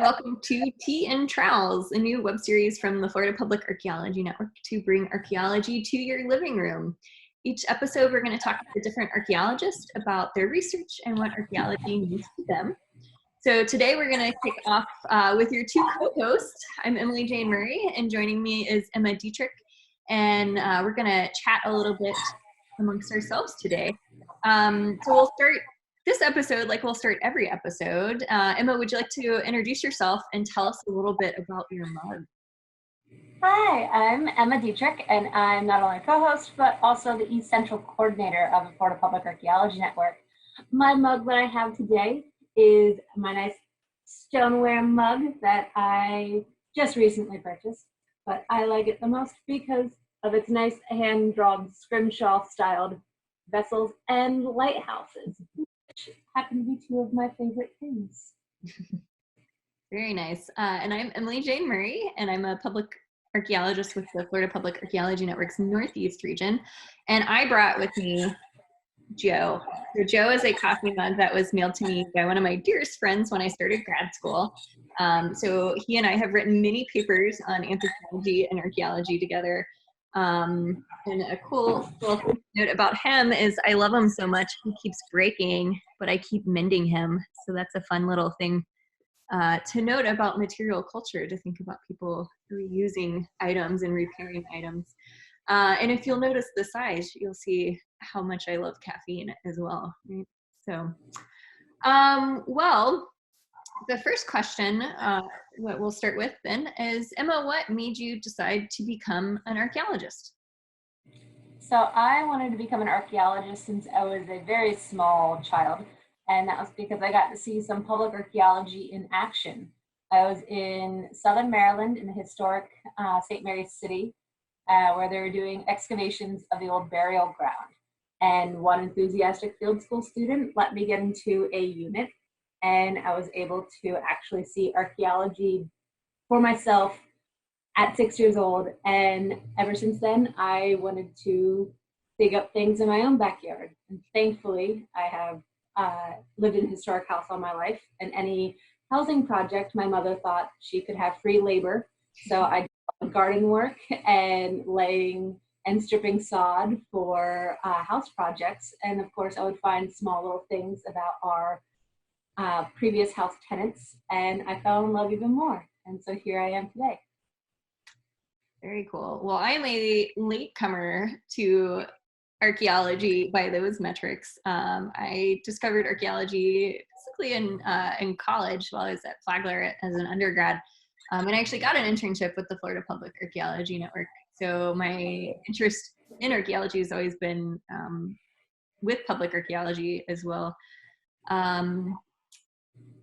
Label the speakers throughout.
Speaker 1: welcome to Tea and Trowels, a new web series from the Florida Public Archaeology Network to bring archaeology to your living room. Each episode, we're going to talk to different archaeologists about their research and what archaeology means to them. So today we're going to kick off with your two co-hosts. I'm Emily Jane Murray, and joining me is Emma Dietrich, and we're going to chat a little bit amongst ourselves today. So we'll start this episode like we'll start every episode. Emma, would you like to introduce yourself and tell us a little bit about your mug?
Speaker 2: Hi, I'm Emma Dietrich, and I'm not only a co-host, but also the East Central coordinator of the Florida Public Archaeology Network. My mug that I have today is my nice stoneware mug that I just recently purchased, but I like it the most because of its nice hand-drawn scrimshaw-styled vessels and lighthouses, which happen to be two of my favorite things.
Speaker 1: Very nice. And I'm Emily Jane Murray, and I'm a public archaeologist with the Florida Public Archaeology Network's Northeast region. And I brought with me Joe. So Joe is a coffee mug that was mailed to me by one of my dearest friends when I started grad school. So he and I have written many papers on anthropology and archaeology together. And a cool note about him is I love him so much, he keeps breaking, but I keep mending him. So that's a fun little thing to note about material culture, to think about people reusing items and repairing items. And if you'll notice the size, you'll see how much I love caffeine as well. Right? So, well, the first question, what we'll start with then is, Emma, what made you decide to become an archaeologist?
Speaker 2: So I wanted to become an archaeologist since I was a very small child, and that was because I got to see some public archaeology in action. I was in Southern Maryland in the historic St. Mary's City, where they were doing excavations of the old burial ground. And one enthusiastic field school student let me get into a unit, and I was able to actually see archaeology for myself at 6 years old. And ever since then, I wanted to dig up things in my own backyard. And thankfully, I have lived in a historic house all my life, and any housing project, my mother thought she could have free labor. So I did garden work and laying and stripping sod for house projects. And of course, I would find small little things about our previous house tenants, and I fell in love even more. And so here I am today.
Speaker 1: Very cool. Well, I'm a latecomer to archaeology by those metrics. I discovered archaeology basically in college while I was at Flagler as an undergrad. And I actually got an internship with the Florida Public Archaeology Network. So my interest in archaeology has always been with public archaeology as well.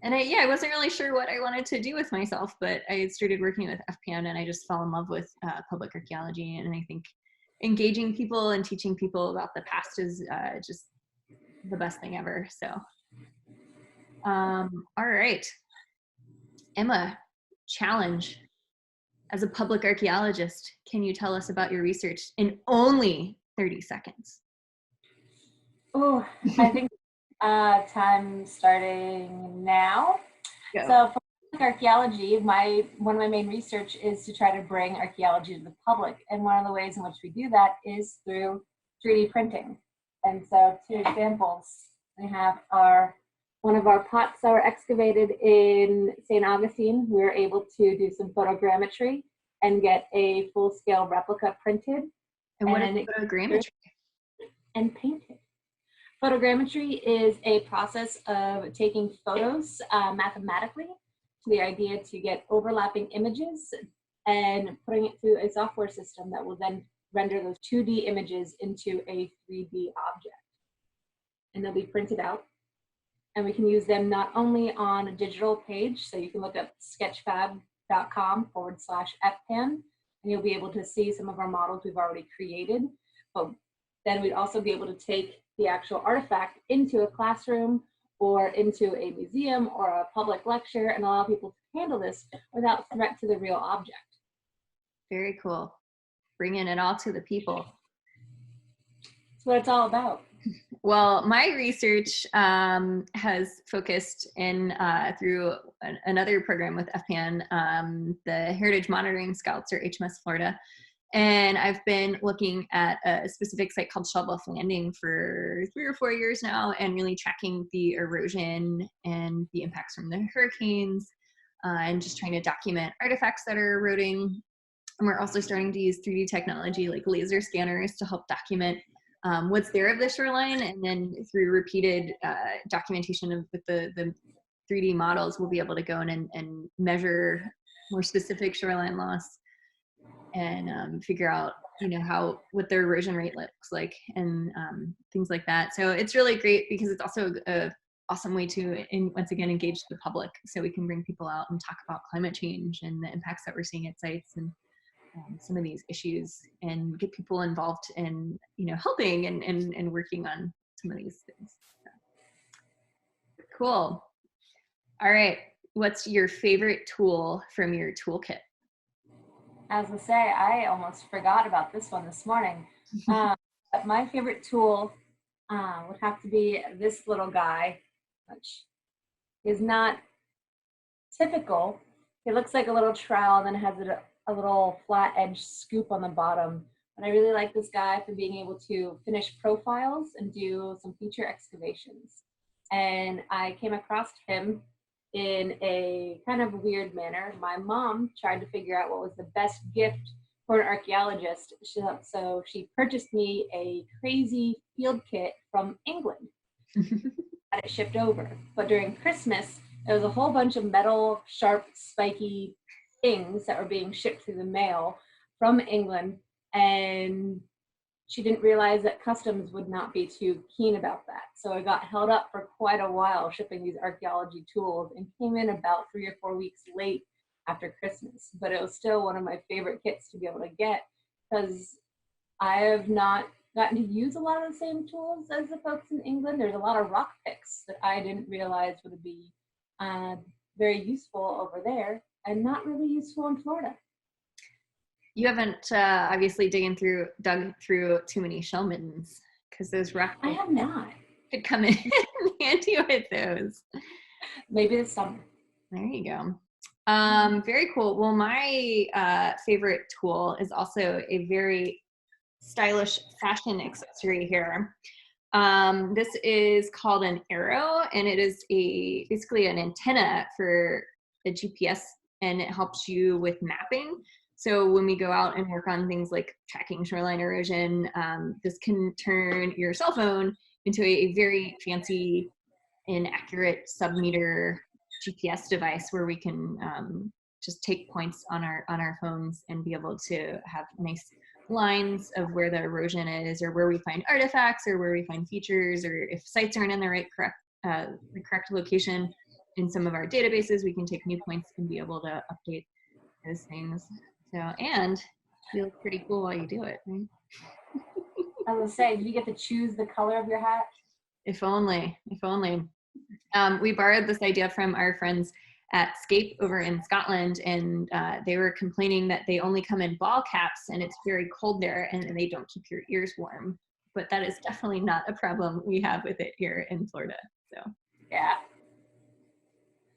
Speaker 1: And I wasn't really sure what I wanted to do with myself, but I started working with FPN, and I just fell in love with public archaeology. And I think engaging people and teaching people about the past is just the best thing ever. So, all right. Emma, challenge. As a public archaeologist, can you tell us about your research in only 30 seconds?
Speaker 2: Oh, I think time starting now.
Speaker 1: Go.
Speaker 2: So for public archaeology, one of my main research is to try to bring archaeology to the public. And one of the ways in which we do that is through 3D printing. And so two examples, we have one of our pots that were excavated in St. Augustine. We were able to do some photogrammetry and get a full-scale replica printed.
Speaker 1: And what is photogrammetry?
Speaker 2: And painted. Photogrammetry is a process of taking photos mathematically, to the idea to get overlapping images and putting it through a software system that will then render those 2D images into a 3D object. And they'll be printed out. And we can use them not only on a digital page, so you can look up sketchfab.com/fpan, and you'll be able to see some of our models we've already created. But then we'd also be able to take the actual artifact into a classroom or into a museum or a public lecture and allow people to handle this without threat to the real object.
Speaker 1: Very cool. Bringing it all to the people.
Speaker 2: That's what it's all about.
Speaker 1: Well, my research has focused in through another program with FPAN, the Heritage Monitoring Scouts, or HMS Florida. And I've been looking at a specific site called Shellbluff Landing for 3 or 4 years now, and really tracking the erosion and the impacts from the hurricanes, and just trying to document artifacts that are eroding. And we're also starting to use 3D technology like laser scanners to help document what's there of the shoreline, and then through repeated documentation with the 3D models, we'll be able to go in and measure more specific shoreline loss and figure out, what their erosion rate looks like, and things like that. So it's really great because it's also a awesome way to once again engage the public, so we can bring people out and talk about climate change and the impacts that we're seeing at sites, and some of these issues, and get people involved in helping and working on some of these things. So, cool. All right, what's your favorite tool from your toolkit?
Speaker 2: As I say, I almost forgot about this one this morning. My favorite tool would have to be this little guy, which is not typical. It looks like a little trowel, and then has a little flat edge scoop on the bottom. But I really like this guy for being able to finish profiles and do some feature excavations. And I came across him in a kind of weird manner. My mom tried to figure out what was the best gift for an archaeologist. So she purchased me a crazy field kit from England that it shipped over. But during Christmas, there was a whole bunch of metal, sharp, spiky things that were being shipped through the mail from England, and she didn't realize that customs would not be too keen about that. So I got held up for quite a while shipping these archaeology tools, and came in about 3 or 4 weeks late after Christmas. But it was still one of my favorite kits to be able to get, because I have not gotten to use a lot of the same tools as the folks in England. There's a lot of rock picks that I didn't realize would be very useful over there, and not really useful in Florida.
Speaker 1: You haven't obviously dug through too many shell middens, because those rock
Speaker 2: I have not.
Speaker 1: could come in handy with those.
Speaker 2: Maybe this summer.
Speaker 1: There you go. Very cool. Well, my favorite tool is also a very stylish fashion accessory here. This is called an arrow, and it is basically an antenna for a GPS, and it helps you with mapping. So when we go out and work on things like tracking shoreline erosion, this can turn your cell phone into a very fancy and accurate sub-meter GPS device, where we can just take points on our phones and be able to have nice lines of where the erosion is, or where we find artifacts, or where we find features, or if sites aren't in the correct location in some of our databases, we can take new points and be able to update those things. So, and you look pretty cool while you do it, right?
Speaker 2: I was say, did you get to choose the color of your hat?
Speaker 1: If only. We borrowed this idea from our friends at Scape over in Scotland, and they were complaining that they only come in ball caps, and it's very cold there, and they don't keep your ears warm. But that is definitely not a problem we have with it here in Florida. So
Speaker 2: yeah.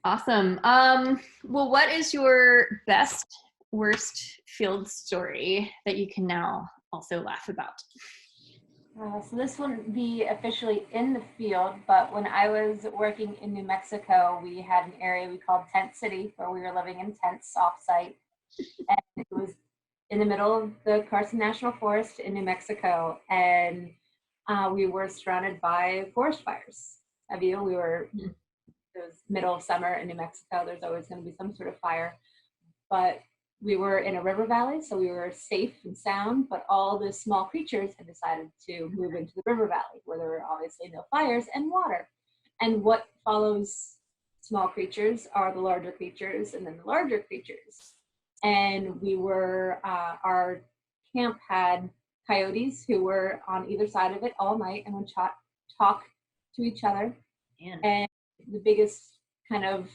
Speaker 1: Awesome. Well, what is your best, worst field story that you can now also laugh about?
Speaker 2: So this wouldn't be officially in the field, but when I was working in New Mexico, we had an area we called Tent City, where we were living in tents off-site. And it was in the middle of the Carson National Forest in New Mexico, and we were surrounded by forest fires. We were, it was middle of summer in New Mexico, there's always going to be some sort of fire. But we were in a river valley, so we were safe and sound, but all the small creatures had decided to move into the river valley, where there were obviously no fires and water. And what follows small creatures are the larger creatures, and then the larger creatures. And we were, our camp had coyotes who were on either side of it all night and would talk to each other.
Speaker 1: Man.
Speaker 2: And the biggest kind of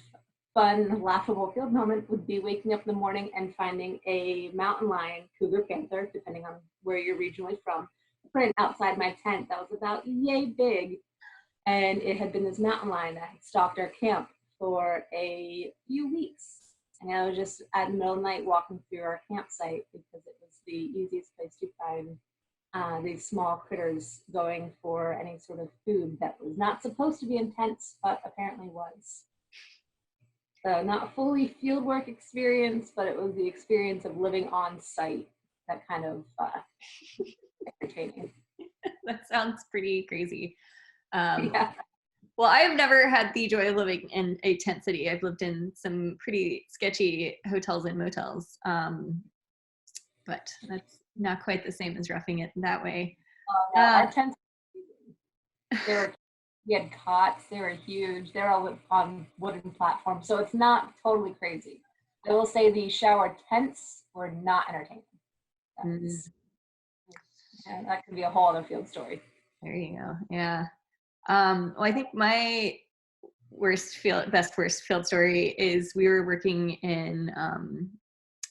Speaker 2: fun, laughable field moment would be waking up in the morning and finding a mountain lion, cougar, panther, depending on where you're regionally from, footprint outside my tent that was about yay big. And it had been this mountain lion that had stalked our camp for a few weeks. And I was just at the middle of the night walking through our campsite because it was the easiest place to find these small critters going for any sort of food that was not supposed to be in tents, but apparently was. So not a fully fieldwork experience, but it was the experience of living on site that kind of entertaining.
Speaker 1: That sounds pretty crazy.
Speaker 2: Yeah.
Speaker 1: Well, I've never had the joy of living in a tent city. I've lived in some pretty sketchy hotels and motels, but that's not quite the same as roughing it that way.
Speaker 2: No, our tents, we had cots, they were huge, they're all on wooden platforms, so it's not totally crazy. I will say the shower tents were not entertaining. And that could be a whole other field story.
Speaker 1: There you go. Yeah. Well, I think my worst field story is we were working in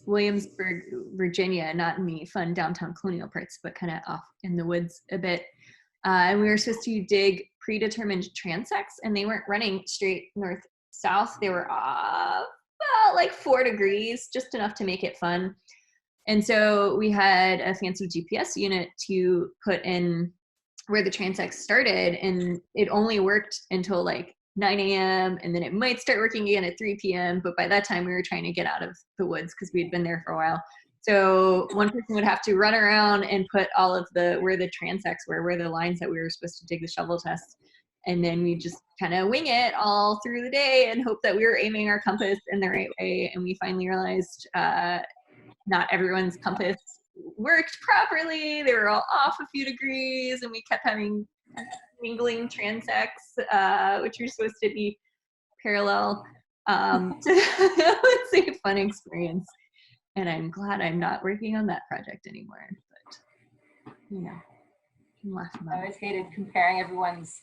Speaker 1: Williamsburg, Virginia, not in the fun downtown colonial parts, but kind of off in the woods a bit. And we were supposed to dig predetermined transects, and they weren't running straight north-south. They were off about like 4 degrees, just enough to make it fun. And so we had a fancy GPS unit to put in where the transects started, and it only worked until like 9 a.m. and then it might start working again at 3 p.m. But by that time we were trying to get out of the woods because we had been there for a while. So one person would have to run around and put all of where the transects were, where the lines that we were supposed to dig the shovel test. And then we just kind of wing it all through the day and hope that we were aiming our compass in the right way. And we finally realized not everyone's compass worked properly. They were all off a few degrees, and we kept having mingling transects, which were supposed to be parallel. So it was a fun experience, and I'm glad I'm not working on that project anymore. But you know, can laugh about it.
Speaker 2: I always hated comparing everyone's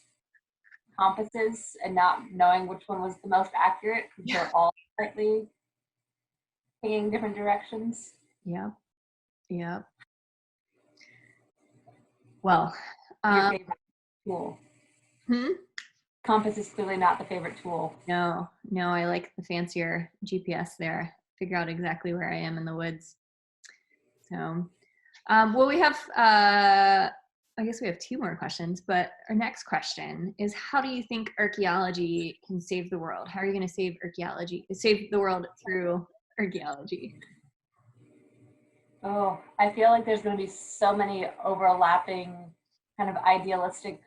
Speaker 2: compasses and not knowing which one was the most accurate because they're all slightly taking different directions.
Speaker 1: Yeah. Yeah. Well,
Speaker 2: your favorite tool.
Speaker 1: Hmm?
Speaker 2: Compass is clearly not the favorite tool.
Speaker 1: No, I like the fancier GPS there. Figure out exactly where I am in the woods. So, well, we have, I guess we have 2 more questions, but our next question is, how do you think archaeology can save the world? How are you going to save the world through archaeology?
Speaker 2: Oh, I feel like there's going to be so many overlapping kind of idealistic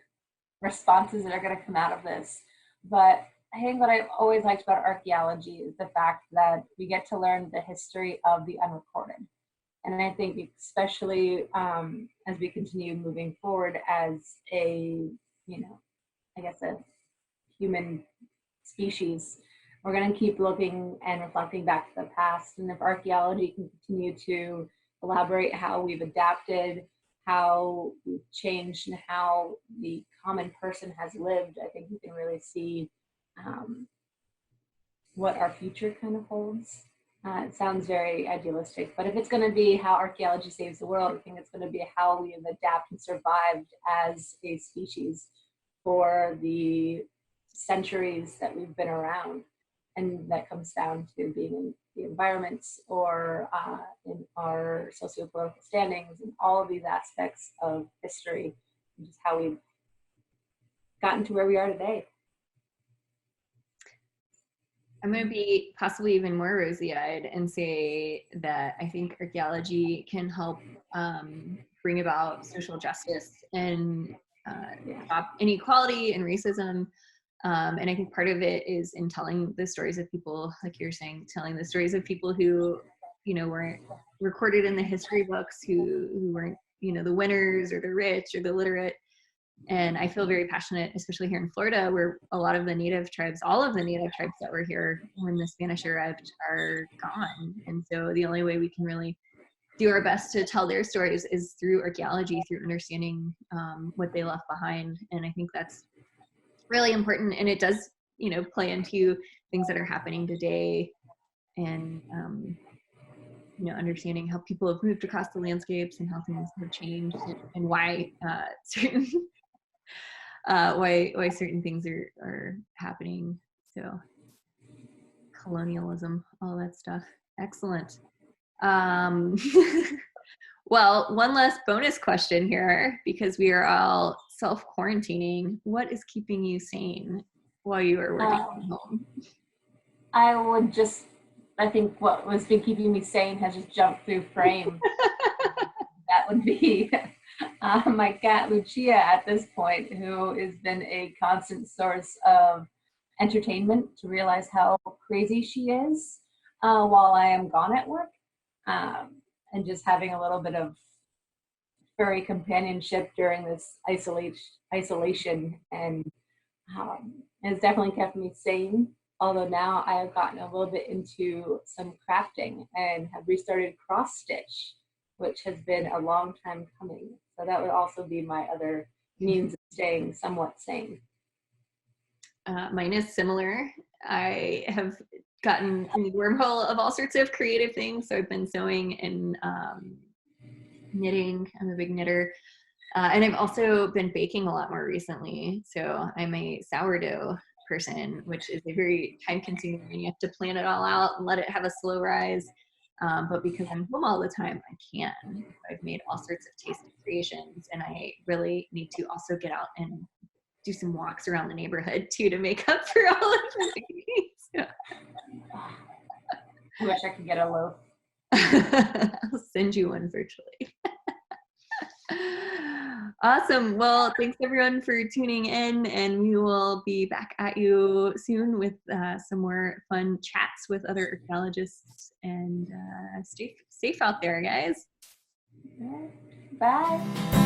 Speaker 2: responses that are going to come out of this. But I think what I've always liked about archaeology is the fact that we get to learn the history of the unrecorded. And I think especially as we continue moving forward as a, I guess a human species, we're going to keep looking and reflecting back to the past. And if archaeology can continue to elaborate how we've adapted, how we've changed, and how the common person has lived, I think we can really see what our future kind of holds. It sounds very idealistic, but if it's going to be how archaeology saves the world, I think it's going to be how we have adapted and survived as a species for the centuries that we've been around. And that comes down to being in the environments or in our sociopolitical standings and all of these aspects of history, and just how we've gotten to where we are today.
Speaker 1: I'm going to be possibly even more rosy-eyed and say that I think archaeology can help bring about social justice and stop inequality and racism. And I think part of it is in telling the stories of people, like you're saying, telling the stories of people who, weren't recorded in the history books, who weren't, the winners or the rich or the literate. And I feel very passionate, especially here in Florida, where a lot of the native tribes, all of the native tribes that were here when the Spanish arrived, are gone. And so the only way we can really do our best to tell their stories is through archaeology, through understanding what they left behind. And I think that's really important. And it does, play into things that are happening today. And, understanding how people have moved across the landscapes and how things have changed, and why certain why certain things are happening. So colonialism, all that stuff. Excellent. Well, one last bonus question here, because we are all self-quarantining. What is keeping you sane while you are working from home?
Speaker 2: I think what was been keeping me sane has just jumped through frame. That would be my cat Lucia at this point, who has been a constant source of entertainment to realize how crazy she is while I am gone at work. And just having a little bit of furry companionship during this isolation and has definitely kept me sane. Although now I have gotten a little bit into some crafting and have restarted cross stitch, which has been a long time coming. So that would also be my other means of staying somewhat sane.
Speaker 1: Mine is similar. I have gotten in the wormhole of all sorts of creative things. So I've been sewing and knitting. I'm a big knitter. And I've also been baking a lot more recently. So I'm a sourdough person, which is a very time consuming, and you have to plan it all out and let it have a slow rise. But because I'm home all the time, I can. I've made all sorts of tasty creations, and I really need to also get out and do some walks around the neighborhood too to make up for all of the baking. So.
Speaker 2: I wish I could get a loaf.
Speaker 1: I'll send you one virtually. Awesome. Well, thanks everyone for tuning in, and we will be back at you soon with some more fun chats with other archaeologists, and stay safe out there, guys.
Speaker 2: Bye.